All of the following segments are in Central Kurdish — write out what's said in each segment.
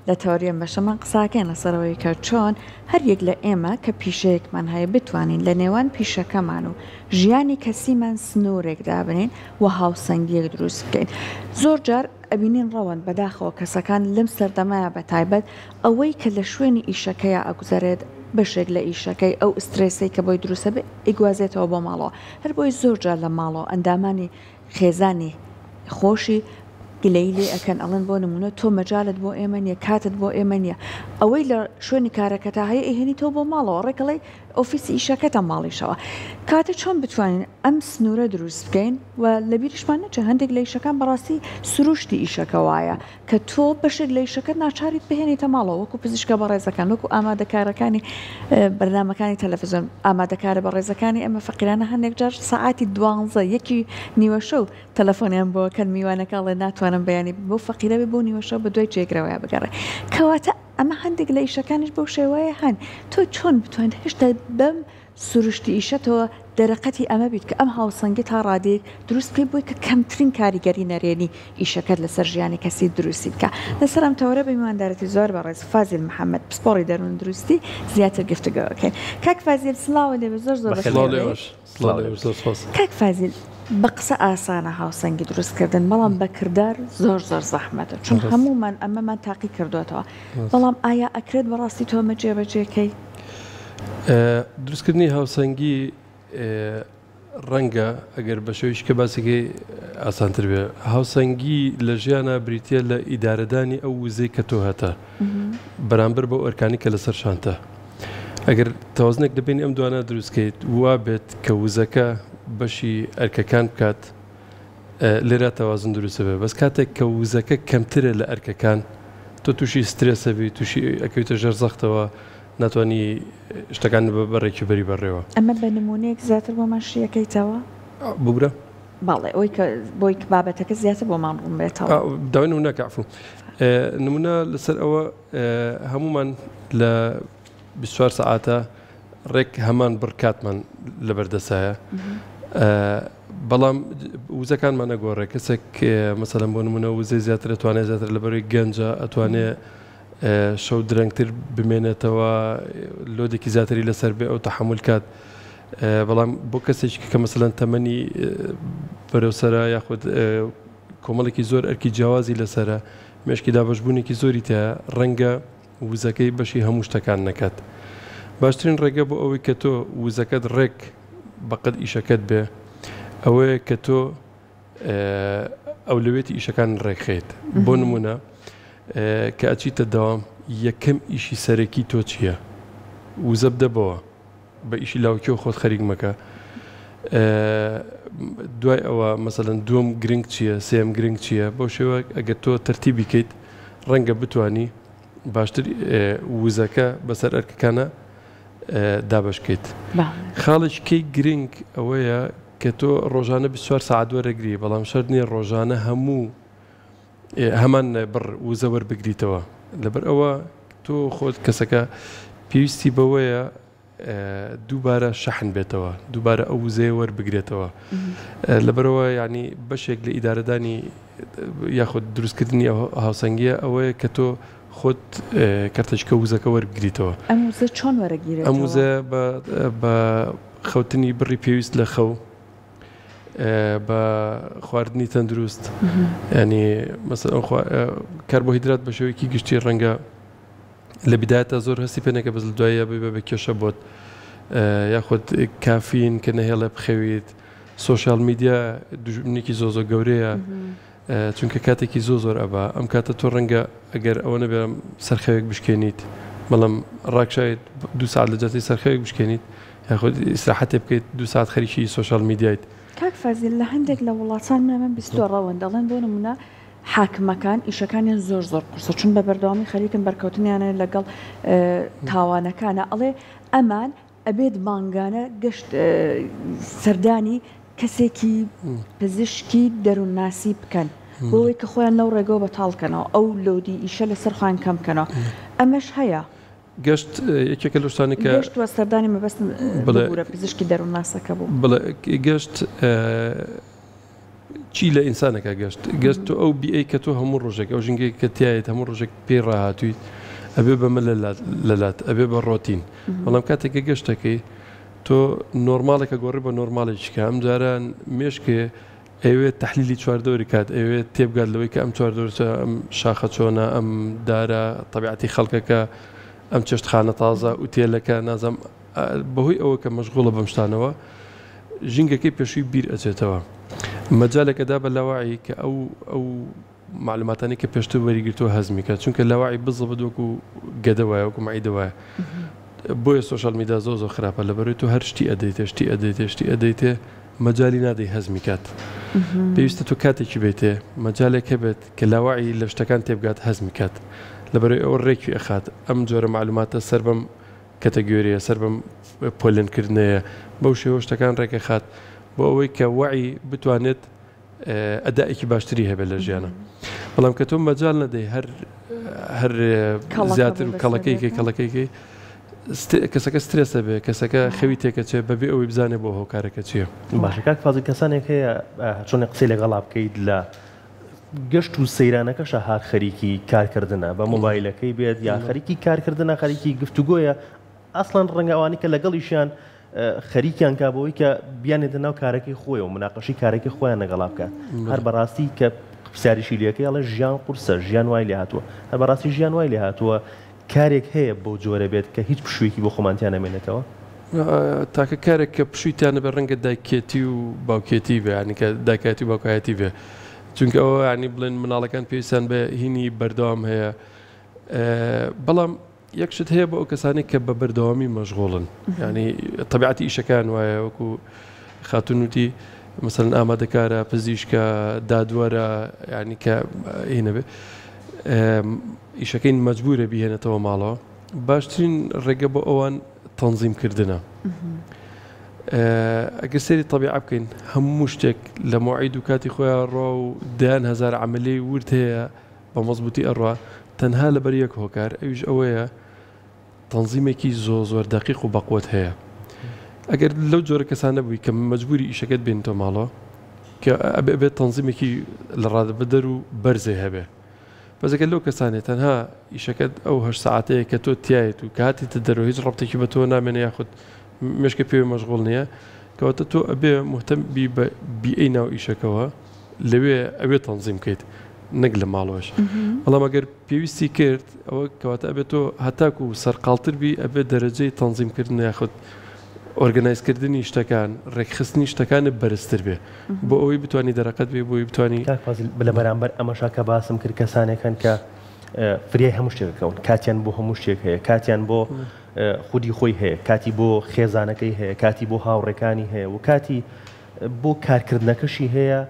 لە تەوەریە بەشەمان قساکەین لەسەرەوەی کە چۆن هەر یەک لە ئێمە کە پیشەیەکمان هەیە بتوانین لە نێوان پیشەکەمان و ژیانی کەسیمان سنوورێک دابنین و هاوسەنگیەک دروست بکەین. زۆر جار ئەبینین ڕەوەند بەداخەوە کەسەکان لەم سەردەمایە بە تایبەت ئەوەی کە لە شوێنی ئیشەکەیە ئەگوزارێت بەشێک لە ئیشەکەی ئەو ئسترێسی کە بۆی دروستە بێ ئیگوازێتەوە بۆ ماڵەوە. هەر بۆی زۆر جار لە ماڵەوە ئەندامانی خێزانی خۆشی گلەی لێ ئەکەن ئەڵێن بۆ نمونە تۆ مەجالت بۆ ئێمە نیە، کاتت بۆ ئێمە نییە. ئەوەی لە شوێنی کارەکەتا هەیە ئەهێنی تۆ بۆ ماڵەوە ڕێکڵێ ئۆفیسی ئیشەکەتە ماڵیشەوە. کاتە چۆن بتوانین ئەم سنوورە دروست بکەین و لە بیرشمان نەچێ هەندێک لە ئیشەکان بەڕاستی سروشتی ئیشەکە وایە کە تۆ بەشێک لە ئیشەکەت ناچاریت بهێنیتە ماڵەوە وەکو پزیشکە بەڕێزەکان وەکو ئامادەکارەکانی بەرنامەکانی تەلەڤیزۆن ئامادەکارە بەڕێزەکانی ئەمە فەقیرانە هەندێک جار سەعاتی 12 یەکی نیوە شەو تەلەفۆنیان بۆکەن میوانەکەڵێ ناتوانم بەیانی بۆ فەقیرەوی بۆ نیوەشە بە دوای جێگرەوەیە بگەڕێ. کەواتە ئەمە هەندێک لە ئیشەکانش بەو شێوەیە هەن تۆ چۆن بتوانین هێشتا بەم سروشتی ئیشەتەوە دەرەقەتی ئەمە بیت کە ئەم هاوسەنگی تا ڕادێک دروست بکەی بۆی کە کەمترین کاریگەری نەرێنی ئیشەکەت لەسەر ژیانی کەسی دروستی بکە. لەسەر ئەم تەورە بە میواندارەتی زۆر بەڕێز فازیل محەممەد پسپۆڕی دەروون دروستی زیاتر گفتگۆکەین. کاک فازیل سڵاوە لێ زۆر زۆر کاک فازیل بە قسە ئاسانە هاوسەنگی دروستکردن بەڵام بەکردار زۆر زۆر زەحمەتە چون هەمومان ئەمەمان تاقی کردوێتەوە. بەڵام ئایا ئەکرێت بەڕاستی تۆمە جێبەجێکەی؟ دروستکردنی هاوسەنگی ڕەنگە ئەگەر بە شێوەیەکی کە باسێکی ئاسانتر بێ. هاوسەنگی لە ژیانە بریتە لە ئیدارەدانی ئەو وزەی کە تۆ هەتە بەرامبەر بە ئەرکانی کە لەسەر شانتە. ئەگەر تەوازنێک دەبین ئەم دوانە دروستکەیت وا بێت کە وزەکە بەشی ئەرکەکان بکات لێرە تەوازن دروستە بێ. بەس کاتێک کە وزەکە کەمترە لە ئەرکەکان تۆ تووشی سترێسە بی تووشی ئەکەویتە ژەرزەختەوە ناتوانانی شتەکان بەڕێکی بەری بەڕێوە. ئەمە بە نمونەیەک زیاتر بۆمان شیەکەیتەوە بگرە باڵێ ئەوی کە بۆی بابەتەکە زیاتر بۆمان ڕوون بێتەوە. داوای نمونەکە عفو نمونە لەسەر ئەوە هەمومان لە 24 ساعاتە ڕێک هەمان بڕکاتمان لەبەردەسایە بەڵام وزەکانمان نەگۆڕێ کەسێک مەسەلەن بۆ نمونە وزەی زیاتر ئەتوانێت زیاتر لەبەروی گەنجە ئەتوانێت شەو درەنگتر بمێنێتەوە لۆدێکی زیاتری لەسەر بێ ئەو تەحمل کات. بەڵام بۆ کەسێکی کە مەسەلەن تەمەنی بەرەوسەرە یاخود کۆمەڵێکی زۆر ئەرکی جیاوازی لەسرە مێشکی دابەشبوونێکی زۆری تایە ڕەنگە وزەکەی بەشی هەموو شتەکان نەکات. باشترین ڕێگە بۆ ئەوەی کە تۆ وزەکەت ڕێک بەقەد ئیشەکەت بێ ئەوەیە کە تۆ ئەولوێتی ئیشەکان ڕێکخێت. بۆ نمونە کە ئەچیتە داوام یەکەم ئیشی سەرەکی تۆ چییە؟ وزە بدەبەوە بە ئیشی لاوکیەوە خۆت خەریک مەکە. دوای ئەوە مەسەلەن دووەم گرنگ چییە؟ سێم گرنگ چییە؟ بۆ شێوە ئەگەر تۆ تەرتیبی کەیت ڕەنگە بتوانی باشتر وزەکە بەسەر ئەرکەکانە دابشکیت. خاڵش کەی گرنگ ئەوەیە کە تۆ ڕۆژانە 24 ساعت وەرەگری بەڵام شەرت نییە ڕۆژانە هەمان بڕ وزە وەربگریتەوە. لەبەر ئەوە تۆ خۆت کەسەکە پێویستی بەوەیە دووبارە شەحن بێتەوە دووبارە ئەو وزەیە وەربگرێتەوە. لەبەرەوە یعنی بەشێک لە ئیدارەدانی یاخود دروستکردنی هاوسەنگیە ئەوەیە کە تۆ خۆت کارتەشکە وزەکە وەربگریتەوە. ئەم وزە چۆن وەرەگیرێتەوە؟ ئەم وزە بە خەوتنی بڕی پێویست لە خەو بە خواردنی تەندروست ینی مەسەڵەن کاربۆهیدرات بە شێوەیەکی گشتی ڕەنگە لە بیدایەتە زۆر هەستی پێ نەکە بەس لە دوایە بە کێشە بۆت یاخود کافین کە نەهێڵە بخەویت. سۆشیال میدیا دوژمنێکی زۆ گەورەیە چونکە کاتێکی زۆر ئەبا ئەم کاتە تۆ ڕەنگە ئەگەر ئەوە نەبێ سەرخەوێک بشکێنیت بەڵام ڕاکشایت 2 ساعت لە جاتی سەرخەوێک بشکێنیت یاخود ئیسراحەتێ بکەیت 2 ساعت خەریکی سۆشیال میدیایت. کاک فازیل لە هەندێک لە وڵاتان من بیستوە ڕەوەن دەڵێن بۆ نمونە حاکمەکان ئیشەکانیان زۆر قورسە چون بە بەردەوامی خەریکن بەرکەوتنیانە لەگەڵ تاوانەکانە ئەڵێ ئەمان ئەبێت مانگانە گەشت سەردانی کەسێکی پزیشکی دەروونناسی بکەن بۆی کە خۆیان لەو ڕێگەوە بەتاڵکەنەوە ئەو لۆدی ئیشە لەسەر خۆیان کەم بکەنەوە. ئەمەش هەیە گەشت یەکێکە لە شتانی کە گەشت وەسەردانی مەبەستن بۆرە پزیشکی دەروونناسەکە بوو. بڵێ گەشت چی لە ئینسانەکە گەشت تۆ ئەو بیئەی کە تۆ هەموو ڕۆژێک ئەو ژنگەی کە تایێت هەموو ڕۆژێک پێی ڕاهاتوویت ئەبێ بەمە لەلات ئەبێ بە ڕۆتین بەڵام کاتێکە گەشتەکەی تۆ نۆرمالێکە گۆڕی بە نۆرمالێکیکە ئەم جاران مێشکێ ئەوێت تحلیلی چواردەوری کات ئەوێت تێبگات لەوەی کە ئەم چواردەوە ئەم شاخە چۆنە ئەم دارە طبیعەتی خەڵکەکە ئەم چێشتخانە تازە ئوتێلەکە نازەم بەهۆی ئەوە کە مەشغوڵە بەم شتانەوە ژینگەکەی پێشووی بیر ئەچێتەوە مەجالێکەدا بە لاوعی کە ئەو معلوماتانی کە پێشتر وەریگرتووە هەزمیکە چونکە لاوعی بزە بدوەکو گەدەوایە وەکو مەعیدەوایە بۆیە سۆشال میدیا زۆ خراپە لەبەرەوەی تۆ هەر شتی ئەدەیتێ مەجای نادەی هەزمی کات پێویستە تۆ کاتێکی بێتێ مەجالێک هەبێت کە لاوعی لە شتەکان تێبگات هەزمی کات لەبەرەوەی ئەوە ڕێکی ئەخات ئەم جۆرە معلوماتە سەر بەم کەتەگۆریە سەر بەم پۆلنکردنەیە بەو شێوە شتەکان ڕێکە خات بۆ ئەوەی کە وعی بتوانێت ئەدائێکی باشتری هەبێت لە ژیانە بەڵام کە تۆ مەجال نەدەی هەر زیاتر و کەڵەکەی کەسەکە سترێسە بێ کەسەکە خەوی تێکەچێت بەبێ ئەوەی بزانێ بۆ هۆکارەکە چییە باشە کاک فازڵ کەسانێک هەیە چۆن قسەی لەگەڵا بکەیت لە گەشت و سەیرانەکەشە هات خەریکی کارکردنە بە مۆبایلەکەی بێت یا خەریکی کارکردنە خەریکی گفتوگۆیە ئەسڵەن ڕەنگە ئەوانی کە لەگەڵیشیان خەریکیان کابەوەی کە بیانێتە ناو کارێکی خۆی و مناقەشی کارێکی خۆیان لەگەڵا بکات هەر بەڕاستی کە پرسیاریشی لەکەی ئەڵێ ژیان قورسە ژیان وای لێ هاتووە هەر بەڕاستی ژیان وای لێ هاتووە کارێک هەیە بۆ جۆرە بێت کە هیچ پشوویەکی بۆ خۆمانتیان نامێنێتەوە تاکە کارێک کە پشوویتیانە بە ڕەنگە دایکێتی و باوکێتی بێ ینی کە دایکاتی و باوکایەتی بێ چونکە ئەوە ینی بڵێن مناڵەکان پێویستیان بە هینی بەردەوام هەیە بەڵام یەکشت هەیە بۆ ئەو کەسانی کە بە بەردەوامی مەشغوڵن ینی طبیعەتی ئیشەکان وایە وەکو خاتونوتی مثلەن ئامادەکارە پزیشکە دادوەرە ینی کە هینە بێ ئیشەکەی مەجبورە بیهێنێتەوە ماڵەوە باشترین ڕێگە بۆ ئەوان تەنزیمکردنە ئەگەر سەیری طبیعە بکەین هەموو شتێک لە مواعید و کاتی خۆیان ڕۆ و دەیان هەزار عەمەلەی ورد هەیە بە مەزبوطی ئەڕوا تەنها لەبەر یەک هۆکار ئەویش ئەوەیە تەنزیمێکی زۆر دەقیق و بەقوت هەیە ئەگەر لەو جۆرە کەسانە بووی کە مەجبوری ئیشەکەت بێنیتەوە ماڵەوە کە ئەبێت تەنزیمێکی لە ڕادەبەدەر و بەرزێ هەبێ بەزەکە لەو کەسانێت تەنها ئیشەکەت ئەو 8 ساعتەیە کە تۆ تایێت و کاتیتە دەرەوە هیچ ڕەبتێکی بە تۆ نامێنێ یاخود مێشکە پێوی مەشغوڵ نییە کەواتە تۆ ئەبێ مهتەم بە بیئەی ناو ئیشەکەەوە لەوێ ئەوێ تەنزیم بکەیت نەک لە ماڵەوەش بەڵام ئەگەر پێویستی کرد ئەوە کەواتە ئەبێت تۆ هەتاکو و سەرقاڵتر بی ئەبێت دەرەجەی تەنزیمکردن یاخود ئۆرگەنایزکردنی شتەکان ڕێکخستنی شتەکانت بەرزتر بێ بۆ ئەوەی بتوانانی دەرەقەت بێ بۆی بتوانانی لە بەرامبەر ئەمەشا کە باسم کرد کەسانێکن کە فریای هەموو شتێکەکەون کاتیان بۆ هەموو شتێک هەیە کاتیان بۆ خودی خۆی هەیە کاتی بۆ خێزانەکەی هەیە کاتی بۆ هاوڕێکانی هەیە و کاتی بۆ کارکردنەکەشی هەیە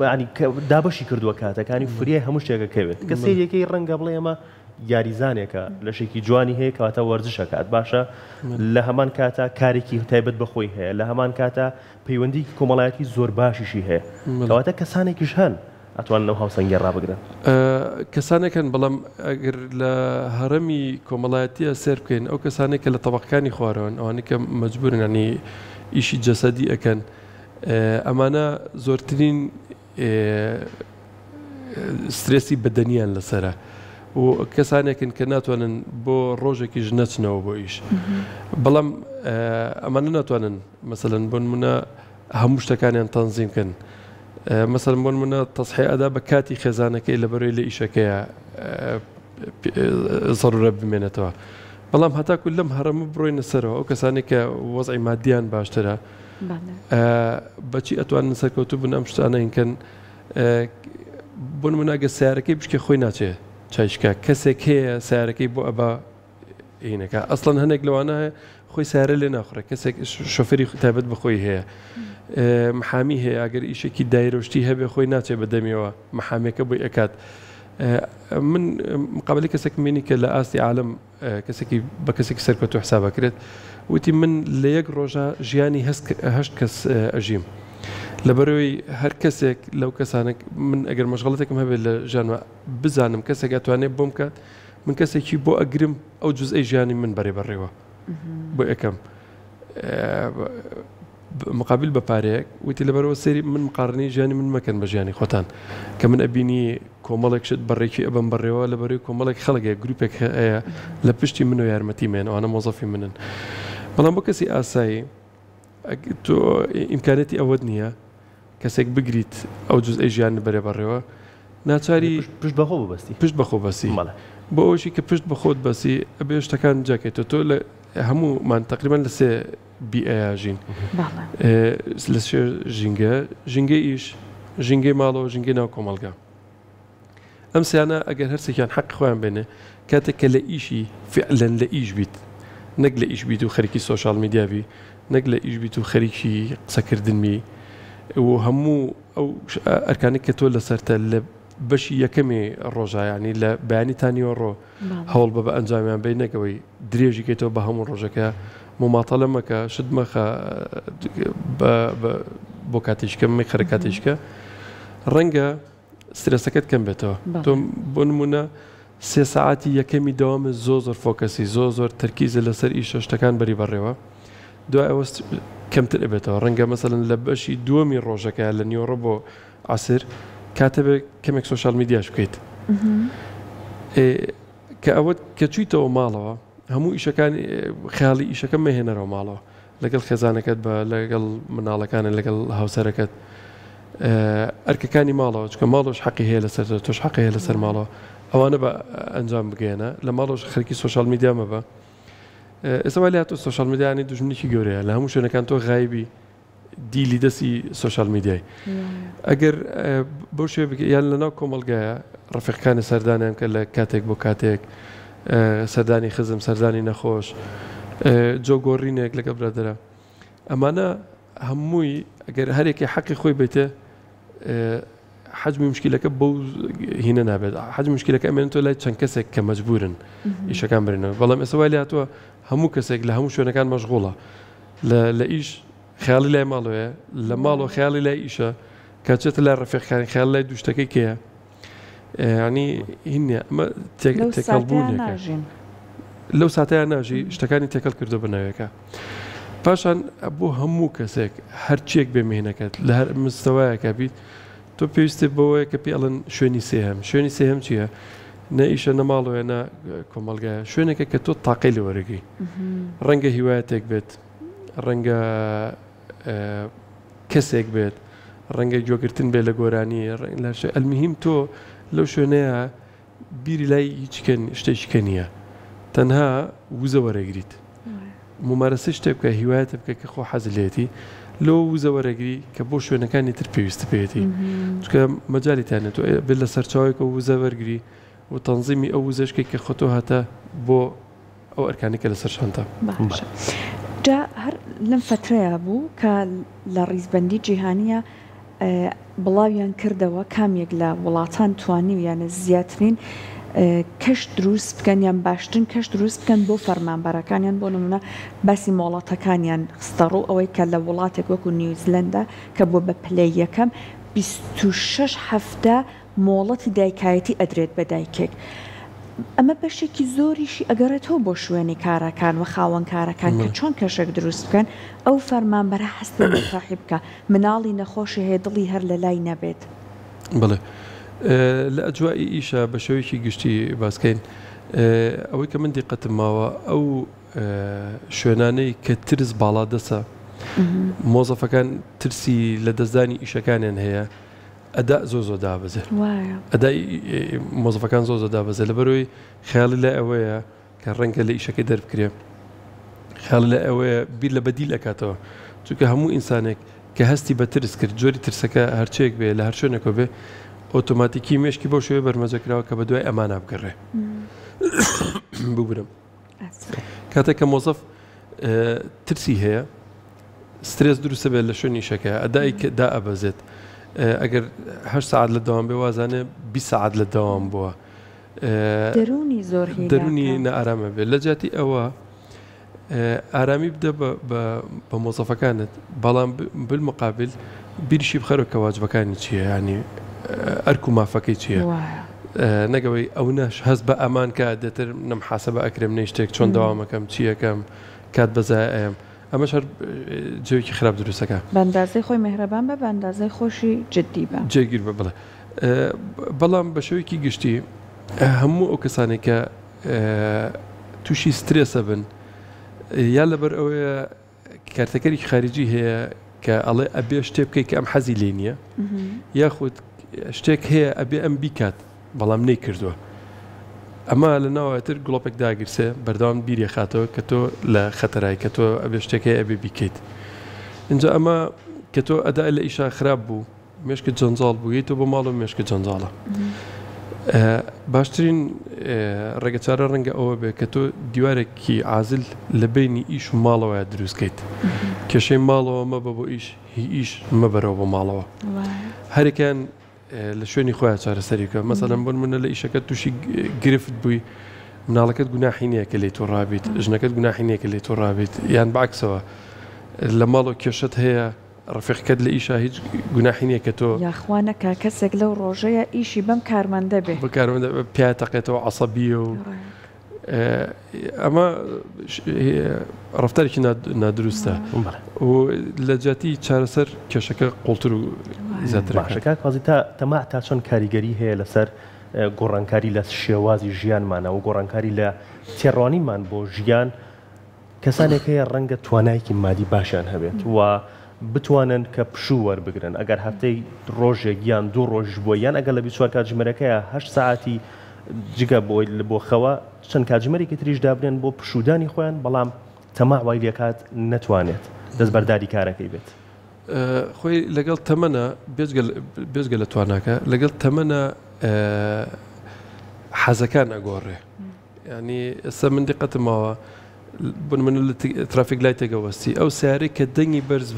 ینی دابەشی کردووە کاتەکانی فریای هەموو شتێکەکەوێت کە سەیرەکەی ڕەنگە بڵێ ئەمە یاریزانێکە لە شێکی جوانی هەیە کەواتە وەرزشەکات باشە لە هەمان کاتە کارێکی تایبەت بەخۆی هەیە لە هەمان کاتە پەیوەندی کۆمەڵایەتی زۆر باشیشی هەیە کەواتە کەسانێکیش هەن ئەتوانن ئەو هاوسەنگی ڕابگرن کەسانێکن بەڵام ئەگەر لە هەرەمی کۆمەڵایەتیە سێر بکەین ئەو کەسانێک کە لە تەبەقەکانی خوارەوەن ئەوانەی کە مەجبورن ینی ئیشی جەسەدی ئەکەن ئەمانە زۆرترین سترێسی بەدەنیان لەسرە و کەسانێکن کە ناتوانن بۆ ڕۆژێکیش نەچنەوە بۆ ئیش بەڵام ئەمانە ناتوانن مەسەلەن بۆ نمونە هەموو شتەکانیان تەنزیمکەن مەسەلەن بۆ نمونە تەسحیح ئەدا بە کاتی خێزانەکەی لەبەرەوەی لە ئیشەکەیە زەرورە بمێنێتەوە بەڵام هەتاکو لەم هەرەمە بڕۆینە سەرەوە ئەو کەسانی کە وەزعی مادیان باشترە بەچی ئەتوانن سەرکەوتوو بن ئەم شتانە هینکەن بۆ نمونە ئەگە سیارەکەی بشکێ خۆی ناچێت چایشکە کەسێک هەیە سیارەکەی بۆ ئەبا هینەکە ئەسڵەن هەنێک لەوانە هەیە خۆی سیارە لێ ناخڕێ کەسێک شۆفێری تایبەت بەخۆی هەیە محامی هەیە ئەگەر ئیشێکی دایرۆشتی هەبێ خۆی ناچێت بەدەمیەوە محامێکە بۆی ئەکات من مقابلی کەسێک مینی کە لە ئاستی عالم کەسێکی بە کەسێکی سەرکەوتوو حسابە کرێت وتی من لە یەک ڕۆژە ژیانی 8 کەس ئەژیم لەبەرەوەی هەر کەسێک لەو کەسانێک من ئەگەر مەشغەڵەتێکم هەبێت لە ژیانوە بزانم کەسێک ئەتوانێت بۆم کات من کەسێکی بۆ ئەگرم ئەو جزئەی ژیانی من بەڕێبەڕێوە بۆ یەکەم مقابل بپارێک وتی لەبەرەوە سەیری من مقارنەی ژیانی من مەکەن بە ژیانی خۆتان کە من ئەبینی کۆمەڵێک شت بەڕێکی ئەبم بڕێەوە لەبەروی کۆمەڵێک خەڵک گروپێک هەیە لە پشتی من و یارمەتی من ئەوانە مۆزەفی منن بەڵام بۆ کەسی ئاسایی تۆ ئیمکانەتی ئەوەت نییە کەسێک بگریت ئەو جزئی ژیان بەرێ بەڕێوە ناچاری پشت بەخۆ ببەستی پشت بەخۆ بەسی بۆ ئەوشی کە پشت بەخۆت بەسی ئەبێ شتەکان جاکەیتەوە تۆ لە هەموومان تقریبان لە سێ بیئەیە ژین لە سێ ژینگە ئیش ژینگەی ماڵەوە ژینگەی ناو کۆمەڵگا ئەم سیانە ئەگەر هەرسێکیان حەق خۆیان بێنێ کاتێک کە لە ئیشی فعلەن لە ئیش بیت نەک لە ئیش بیت و خەریکی سۆشال میدیابی نەک لە ئیش بیت و خەریکی قسەکردنمی و هەموو ئەو ئەرکانێک کە تۆ لەسەرتە لە بەشی یەکەمی ڕۆژایانی لە بەیانیتانیوە ڕۆ هەوڵ بە ئەنجامیان بێ نەکەوەی درێژی کەیتەوە بە هەموو ڕۆژەکە مماتەڵە مەکە شت مەخە بۆ کاتیشکە مەی خەرە کاتیشکە ڕەنگە سترێسەکەت کەم بێتەوە تۆ بۆ نمونە 3 ساعتی یەکەمی دەوامە زۆر فۆکەسی زۆر تەرکیزە لەسەر ئیشە شتەکان بەری بەڕێوە دوای ئەوە کەمتر ئەبێتەوە ڕەنگە مەسەلەن لە بەشی دووەمی ڕۆژەکە لە نیوەڕۆ بۆ عسر کاتەبێ کەمێک سۆشال میدیاش بکەیت کە ئەوە کە چوویتەوە ماڵەوە هەموو ئیشەکانی خیاڵی ئیشەکەم مەهێنەرەوە ماڵەوە لەگەڵ خێزانەکەت بە لەگەڵ مناڵەکانە لەگەڵ هاوسەرەکەت ئەرکەکانی ماڵەوە چکە ماڵۆش حەقی هەیە لەسەر تۆش حەقی هەیە لەسەر ماڵەوە ئەوانە بە ئەنجام بگەێنە لە ماڵۆش خەرکی سۆشال میدیا مەبە ئێستا وای لە تۆ سۆشال میدیانی دوژمنێکی گەورەیە لە هەموو شوێنەکان تۆ غایبی دیلی دەستی سۆشال میدیای ئەگەر بۆ شێ یان لەناو کۆمەڵگایە ڕەفیقەکانی سەردانیان کە لە کاتێک بۆ کاتێک سەردانی خزم سەردانی نەخۆش جۆگۆڕینێک لەگە برادرە ئەمانە هەمووی ئەگەر هەرێکی حەقی خۆی بێتێ حجمی مشکلەکە بەو هینە نابێت حجم مشکلەکە ئەمێن تۆ لای چەند کەسێک کە مەجبورن ئیشەکان برێنەوە بەڵام ئێستا وای لاتووە هەموو کەسێک لە هەموو شوێنەکان مەشغوڵە لە ئیش خیاڵی لای ماڵەوەیە لە ماڵەوە خیاڵی لای ئیشە کاتچێتە لای ڕەفیقەکانی خیاڵ لای دووشتەکەی کەیە ینی هینە ئەمە تێکەڵبوونێکە لەو ساتەیە ناژی شتەکانی تێکەڵ کردو بنەوەیەکە پاشان بۆ هەموو کەسێک هەرچیەک بێمێنەکەت لە هەر مستەوایەکە بیت تۆ پێویستێ بەوەیە کە پێڵەن شوێنی سێهم چییە نە ئیشە نەماڵەوە نە کۆمەڵگایە شوێنێکە کە تۆ تاقی لە وەرەگری ڕەنگە هیوایەتێک بێت ڕەنگە کەسێک بێت ڕەنگە گوێگرتن بێت لە گۆرانی ئەلمهم تۆ لەو شوێنەیە بیری لای هیچکەن شتێکیکە نییە تەنها وزە وەرەگریت ممارەسە شتێک بکە هیوایەتە بکە کە خۆ حەزلێتی لەو وزە وەرەگری کە بۆ شوێنەکانی تر پێویستە پێێتی چکە مەجالیتانێت بێت لە سەرچاوێک و وزە وەرگری و تەنزیمی ئەو وزەشکێک کە خۆتۆ هاتە بۆ ئەو ئەرکانێکە لەسەر شانتە جا هەر لەم فترەیە بوو کە لە ڕیزبەندی جیهانیە بڵاویان کردەوە کامێک لە وڵاتان توانی یانە زیاترین کەشت دروست بکەن یان باشترین کەشت دروست بکەن بۆ فەرمانبەرەکانیان بۆ نمونە باسی مۆڵەتەکانیان خستەڕوو ئەوەی کە لە وڵاتێک وەکو نیوزیلەندا کە بۆ بە پلەی یەکەم 26 هەفتە مۆڵەتی دایکایەتی ئەدرێت بە دایکێک ئەمە بەشێکی زۆریشی ئەگەڕێتەوە بۆ شوێنی کارەکان و خاوەن کارەکان کە چۆن کەشێک دروست بکەن ئەو فەرمانبەرە هەستە بەتاحی بکە مناڵی نەخۆشی هەیە دڵی هەر لە لای نەبێت بڵێ لە ئەجوایی ئیشە بە شێوەیەکی گشتی باسکەین ئەوەی کە من دیقەتم ماوە ئەو شوێنانەی کە ترس باڵا دەسە مۆزەفەکان ترسی لە دەستدانی ئیشەکانیان هەیە ئەدا زۆ دابەزێ ئەدای مۆزەفەکان زۆ دابەزێ لەبەرەوەی خیاڵی لە ئەوەیە کە ڕەنگە لە ئیشەکەی دەربکرێ خیاڵ لە ئەوەیە بیر لە بەدیل ئەکاتەوە چونکە هەموو ئینسانێک کە هەستی بە ترس کرد جۆری ترسەکە هەرچێک بێ لە هەر شوێنێکەوە بێ ئۆتۆماتیکی مێشکی بۆ شوێ بەرمەجەکراوە کە بە دوای ئەمانە بگەڕێ ببرم کاتێک کە مۆزەف ترسی هەیە سترێس دروستە بێت لە شوێنی شەکە ئەدای دا ئەبەزێت ئەگەر 8 ساعت لە دەوام بێ وازانێ 20 ساعت لە دەوام بووە دەرونی نەئارامە بێت لە جاتی ئەوە ئارامی بدە بە مۆزەفەکانت بەڵام بالمقابل بیریشی بخەرەوە کە واجبەکانی چییە ینی ئەرک و مافەکەی چییە نەگەوەی ئەو نەش هەست بە ئەمان کە دەتر نەمحاسەبە ئەکرێم نەی شتێک چۆن دەوامەکەم چیەکەم کات بەزایەم ئەمەش هەر جێوێکی خراپ دروستەکە بەندازەی خۆی مهرەبان بە بەندازەی خۆشی جددی بە جێگیر بە بڵێ بەڵام بە شێوەیەکی گشتی هەموو ئەو کەسانێک کە تووشی سترێسە بن یا لەبەر ئەوەیە کارتەکەری خارجی هەیە کە ئەڵێ ئەبێ شتێ بکەیت کە ئەم حەزی لێ نییە یاخود شتێک هەیە ئەبێ ئەم بیکات بەڵام نەی کردووە ئەمە لە ناوەتر گڵۆپێک داگرسێ بەردەوام بیرێ خاتەوە کە تۆ لە خەتەرای کە تۆ ئەبێ شتێک هەیە ئەبێ بیکەیت اینجا ئەمە کە تۆ ئەدا لە ئیشا خراپ بوو مێشکە جەنجاڵ بوو یتۆ بۆ ماڵ و مێشکە جەنجاڵە باشترین ڕێگەچارە ڕەنگە ئەوە بێ کە تۆ دیوارێکی عازل لە بینی ئیش و ماڵەوە دروستکەیت کێشەی ماڵەوە مەبە بۆ ئیش مەبەرەوە بۆ ماڵەوە هەرێکیان لە شوێنی خۆیان چارەسەریکە مەسەڵەن بۆن منە لە ئیشەکە تووشی گرفت بووی مناڵەکەت گوناحی نییە کە لێ تۆ ڕابیت ژنەکەت گوناحی نییە کە لێ تۆ ڕابیت یان بەعکسەوە لە ماڵەوە کێشت هەیە ڕفیقکەت لە ئیشا هیچ گوناحی نییە کە تۆ یاخوانەکە کەسێک لەو ڕۆژەیە ئیشی بەم کارمەندە بێ بکارمەندە پیا تەقێتەوە عەسەبیە و ئەمە ڕفتارێکی نادروستە و لە جاتی چارەسەر کێشەکە قوڵتر و زیاتر باشەکە کازی تەما تا چۆن کاریگەری هەیە لەسەر گۆڕانکاری لە شێوازی ژیانمانە و گۆڕانکاری لە تێڕوانیمان بۆ ژیان کەسانێک هەیە ڕەنگە توانایکی مادی باشیان هەبێت و بتوانن کە پشوو وەربگرن ئەگەر هەفتەی ڕۆژێک یان دوو ڕۆژ بووە یان ئەگەر لە 24 کاتژمێرەکەیە 8 ساعتی جگە بۆ خەوە چەند کاتژمێرێکی تریش دابنێن بۆ پشودانی خۆیان بەڵام تەماع وای لێکات نەتوانێت دەستبەرداری کارەکەی بێت خۆی لەگەڵ تەمەنە بێزگە لە تواناکە لەگەڵ تەمەنە حەزەکان ئەگۆڕێ ینی ئێستا من دقەتمەوە بن من ترافیک لای تێگەوەستی ئەو سیارەی کە دەنگی بەرز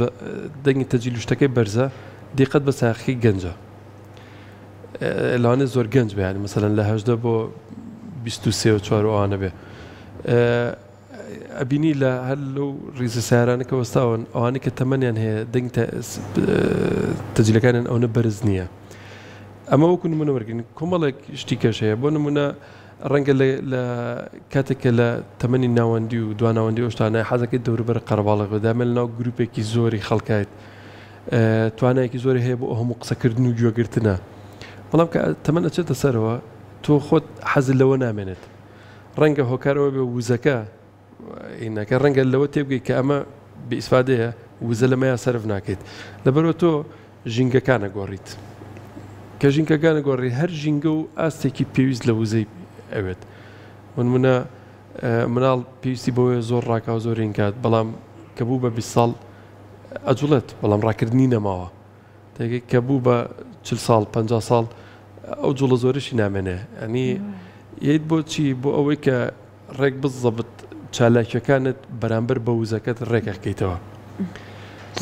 دەنگی تەجیلوشتەکەی بەرزە دیقەت بە ساخی گەنجە لەوانێت زۆر گەنج بێ مەسەلەن لە 18 بۆ 23 و 4 ئەوانە بێ ئەبینی لە هەر لەو ڕیزە سیارانەکە وەستاون ئەوانەی کە تەمەنیان هەیە دەنگ تەجیلەکانیان ئەوە بەرز نییە ئەمە وەکو نمونە وەرگین کۆمەڵێک شتی کەش هەیە بۆ نمونە ڕەنگە لە کاتێکە لە تەمەنی ناوەندی و دواناوەندی ئەوشتانە حەزەکەی دەوروبەر قەرەباڵغ دامە لە ناو گروپێکی زۆری خەڵکایت توانایەکی زۆری هەیە بۆ هەموو قسەکردن و گوێگرتنە بەڵام کە تەمەن ئەچێتە سەرەوە تۆ خۆت حەز لەوە نامێنێت ڕەنگە هۆکارەوە بێ وزەکە ئینەکە ڕەنگە لەوە تێبگەی کە ئەمە بئیسفادەیە وزە لەمەیە سەرف ناکەیت لەبەرەوە تۆ ژینگەکانە گۆڕیت کە ژینگەکانە گۆڕی هەر ژینگە و ئاستێکی پێویست لە وزەی ئەوێت منە مناڵ پێویستی بۆیە زۆر ڕاکا و زۆر ڕینکات بەڵام کە بوو بە 20 ساڵ ئەجوڵێت بەڵام ڕاکردنی نەماوە تێگەی کە بوو بە 40 ساڵ 50 ساڵ ئەو جوڵە زۆرشی نامێنێ ئەنی یەیت بۆچی بۆ ئەوەی کە ڕێک بزەبت چالاکیەکانت بەرامبەر بە وزەکەت ڕێکەکەیتەوە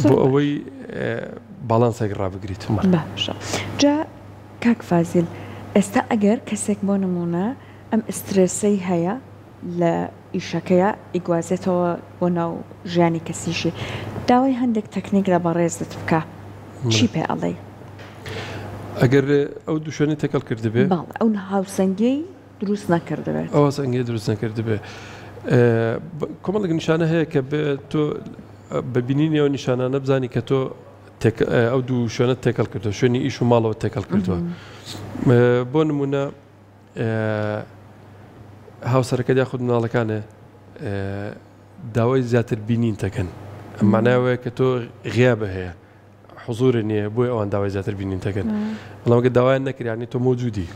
بۆ ئەوەی باڵانسێک ڕابگریت جا کاک فازیل ئێستا ئەگەر کەسێک بۆ نمونە ئەم ئسترێسەی هەیە لە ئیشەکەیە ئیگوازێتەوە بۆ ناو ژیانی کەسیشی داوای هەندێک تەکنیک لە بەڕێزت بکە چی پێ ئەڵێ ئەگەر ئەو دووشێنی تێکەڵ کردبێ ئەو هاوسەنگی دروست نەکردبێت ئەو سەنگی دروست نەکردبێ کۆمەڵێک نیشانە هەیە کە تۆ ببینینەوە نیشانانە بزانی کە تۆ ئەو دوو شوێنە تێکەڵ کردو شوێنی ئیش و ماڵەوە تێکەڵ کردووە بۆ نمونە هاوسەرەکە یاخود مناڵەکانە داوای زیاتر بینین تەکەن ئەم معناوەیە کە تۆ غیابە هەیە حضور نییە بۆی ئەوان داوای زیاتر بینین تەکەن بەڵامگە داوایان نەکردیانی تۆ مۆجودی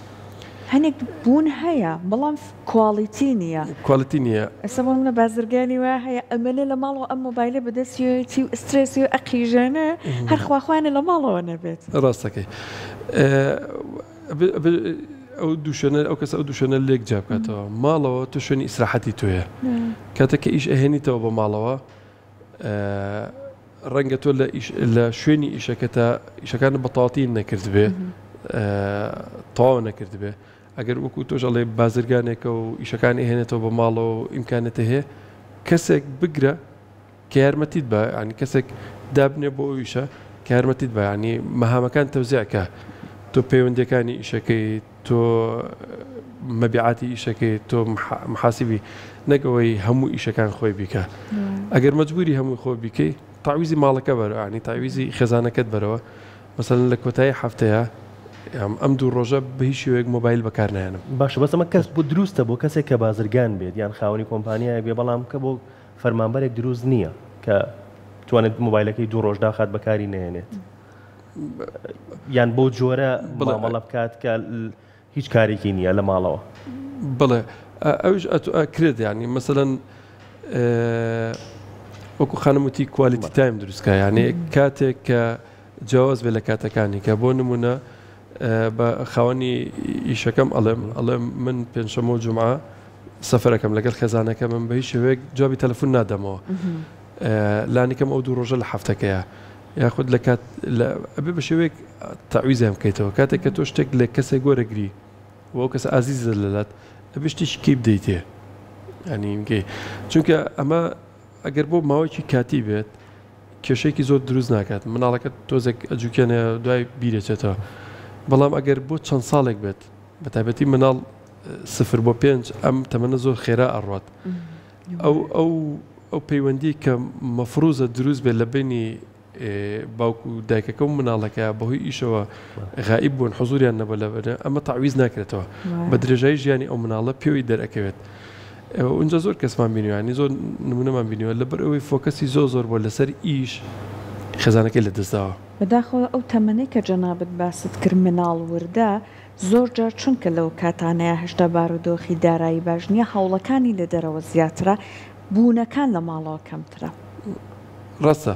هەنێک بوون هەیە بەڵام کوالیتی نییە کوالیتی نییە ئەستا بۆ منە بازرگانی وە هەیە ئەمەلێ لە ماڵەوە ئەم مۆبایلە بەدەستی و ئسترێسی و ئەقیژانە هەر خواخوانە لە ماڵەوە نەبێت ڕاستەکەی ئەو دووشێنە ئەو کەس ئەو دووشێنە لێک جا بکاتەوە ماڵەوە تۆ شوێنی ئیسراحەتی تۆیە کاتێککە ئیش ئەهێنیتەوە بە ماڵەوە ڕەنگە تۆ لە شوێنی ئیشەکە تا ئیشەکانە بەتاڵی نەکرد بێ تەواو نەکرد بێ ئەگەر وەکو تۆژەڵێ بازرگانێکە و ئیشەکانی هێنێتەوە بە ماڵەوە و ئیمکانێتە هەیە کەسێک بگرە کە یارمەتیت بە ینی کەسێک دابنێ بۆ ئەو ئیشە کە یارمەتیت بە ینی مەهامەکان تەوزیعکە تۆ پەیوەندەکانی ئیشەکەی تۆ مەبیعاتی ئیشەکەی تۆ محاسبی نەگەوەی هەموو ئیشەکان خۆی بیکە ئەگەر مەجبوری هەمووی خۆ بیکەی تعویزی ماڵەکە بەرەوە ینی تعویزی خێزانەکەت بەرەوە مثلا لە کۆتایی هەفتەیە ئەم دوو ڕۆژە بە هیچ شێوەیەک مۆبایل بەکار نایەنم باشە بەس ئەمە کەس بۆ دروستە بۆ کەسێک کە بازرگان بێت یان خاوەنی کۆمپانیایە بێ بەڵام کە بۆ فەرمانبەرێک دروست نییە کە توانێت مۆبایلەکەی دوو ڕۆژ داخات بەکاری نێنێت یان بۆ جۆرە مامەڵە بکات کە هیچ کارێکی نییە لە ماڵەوە بڵێ ئەوش ئەکرێت ینی مەسەلەن وەکو خانموتی کوالیتی تایم دروستکە یعنی کاتێک کە جیاواز بێ لە کاتەکانی کە بۆ نمونە بە خاوەنی ئیشەکەم ئەڵێم من پێنجشەمە و جومعە سەفەرەکەم لەگەڵ خێزانەکە من بە هیچ شێوەیەک جوابی تەلەفۆن نادەمەوە لانیکەم ئەو دوو ڕۆژە لە هەفتەکەیە یاخود لە کات ئەبێ بە شێوەیەک تەعویزیان بکەیتەوە کاتێک کە تۆ شتێک لە کەسێک گۆرەگری و ئەو کەسە ئازیزە لەلات ئەبێ شتێکی بدەیتێ ینی چونکە ئەمە ئەگەر بۆ ماوەیەکی کاتی بێت کێشەیەکی زۆر دروست ناکات مناڵەکەت تۆزێک ئەجوکێنێ دوای بیرێتێتەوە بەڵام ئەگەر بۆ چەند ساڵێک بێت بە تایبەتی مناڵ 0 بۆ 5 ئەم تەمەنە زۆر خێرا ئەڕات ئەو پەیوەندی کە مەفروزە دروست بێت لە بینی باوکو و دایکەکە و مناڵەکە بەهۆی ئیشەوە غائب بوون حضوریان نەبە لەبەرە ئەمە تعویز ناکرێتەوە بە درێژایی ژیانی ئەو مناڵە پێوەی دەرەکەوێت اونجا زۆر کەسمان بینیوە ینی زۆر نمونەمان بینیوە لەبەر ئەوەی فۆکەسی زۆر بۆ لەسەر ئیش خێزانەکەی لە دەستداوە بەداخەوە ئەو تەمەنەی کە جەنابەت باست کرد مناڵ وردە زۆر جار چونکە لەو کاتانەیە هێشتا بارودۆخی دارایی باش نییە هەوڵەکانی لە دەرەوە زیاترە بوونەکان لە ماڵەوە کەمترە ڕاستە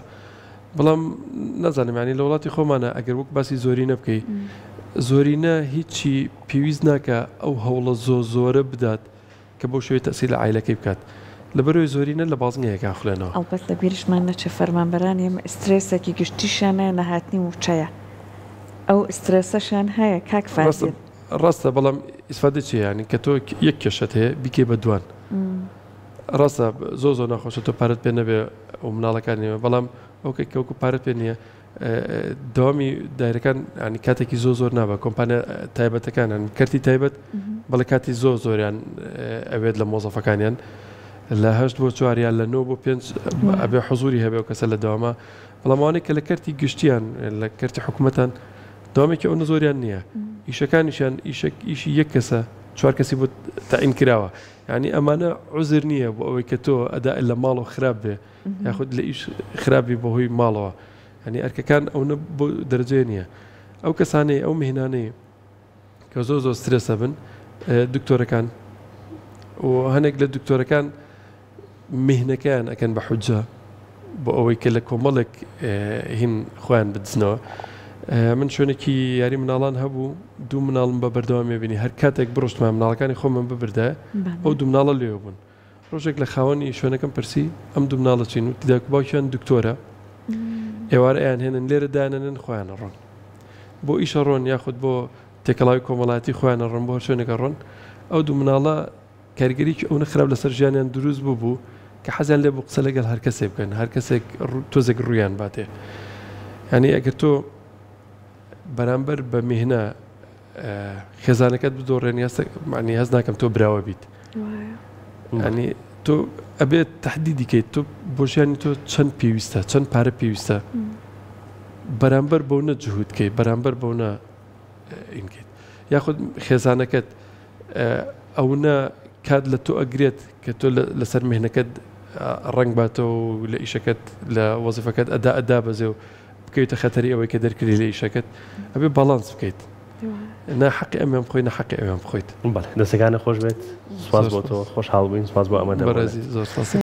بەڵام نازانم ینی لە وڵاتی خۆمانە ئەگەر وەک باسی زۆرینە بکەیت زۆرینە هیچی پێویست ناکە ئەو هەوڵە زۆرە بدات کە بۆ شوێ تەسیل لە عیلەکەی بکات لەبەرەوەی زۆرینە لە بازنگەیەکە خوێنەوە ئەڵبەت لە بیرشمان نەچە فەرمانبەرانی ئێمە ئسترێسێکی گشتیشانە نەهاتنی موچەیە ئەو ئسترێسەشان هەیە کاک فازیل ڕاستە بەڵام ئیسفادە چی ینی کە تۆ یەک کێشەت هەیە بیکێ بە دوان ڕاستە زۆر ناخۆشە تۆ پارەت پێ نەبێ ئەو مناڵەکانیەوە بەڵام ئەوکە کەوکو پارەت پێ نییە داوامی دایرەکان ینی کاتێکی زۆر نابە کۆمپانیا تایبەتەکان کەرتی تایبەت بەڵێ کاتی زۆریان ئەوێت لە مۆزەفەکانیان لە 8 بۆ 4 یان لە 9 بۆ 5 ئەبێ حضوری هەبێ و کەسە لە داوامە بەڵاموانێک کە لە کەرتی گشتیان لە کەرتی حکوومەتان داوامێکی ئەو زۆریان نییە ئیشەکانیشان ئیشی یەک کەسە 4 کەسی بۆ تاعین کراوە ینی ئەمانە عوزر نییە بۆ ئەوەی کە تۆ ئەدا لە ماڵەوە خراپ بێ یاخود لە ئیش خراپی بەهۆی ماڵەوە ینی ئەرکەکان ئەوە بۆ دەرەجێ نییە ئەو کەسانەی ئەو میهنانەی کە زۆر سترێسە بن دکتۆرەکان و هەنێک لە دکتۆرەکان میهنەکەیان ئەکەن بە حوجە بۆ ئەوەی کە لە کۆمەڵێک هین خۆیان بدزنەوە من شوێنێکی یاری مناڵان هەبوو دوو مناڵم بە بەردەوامی بینی هەر کاتێک بڕۆشتمان مناڵەکانی خۆمان ببردایە ئەو دوو مناڵە لێوە بوون ڕۆژێک لە خاوەنی شوێنەکەم پرسی ئەم دوو مناڵە چین و تیدا باوکیان دکتۆرە ئێوارە ئەیان هێنن لێرە دانەنن خۆیانە ڕۆن بۆ ئیشە ڕۆن یاخود بۆ تێکەڵاوی کۆمەڵاتی خۆیانە ڕۆن بۆ شوێنەکە ڕۆن ئەو دوو مناڵە کارگەریکی ئەو نەخراپ لەسەر ژیانیان دروست بوو کە حەزیان لێ بۆ قسە لەگەڵ هەر کەسێک بکەن هەر کەسێک تۆزێک ڕوویان باتێ ینی ئەگەر تۆ بەرامبەر بە میهنە خێزانەکەت بدۆڕێن معنی هەز ناکەم تۆ براوە بیت ینی تۆ ئەبێت تهدیدی کەیت تۆ بۆ ژیانی تۆ چەند پێویستە چەند پارە پێویستە بەرامبەر بەو نە جهود کەیت بەرامبەر بەو نە ئینکەیت یاخود خێزانەکەت ئەو نە کات لە تۆ ئەگرێت کە تۆ لەسەر مهنەکەت ڕنگ باتەوە و لە ئیشەکەت لە وەزیفەکەت ئەدا بەزێ و بکەویتە خەتەری ئەوەی کە دەرکردی لە ئیشەکەت ئەبێ باڵانس بکەیت نا حەقی ئەمیان بخۆی نە حەقی ئەویان بخۆیت دەستەکانە خۆش بێت سواز بۆ تۆ خۆشحاڵ بووین سواز بۆ ئەمە بەڕێزی زۆر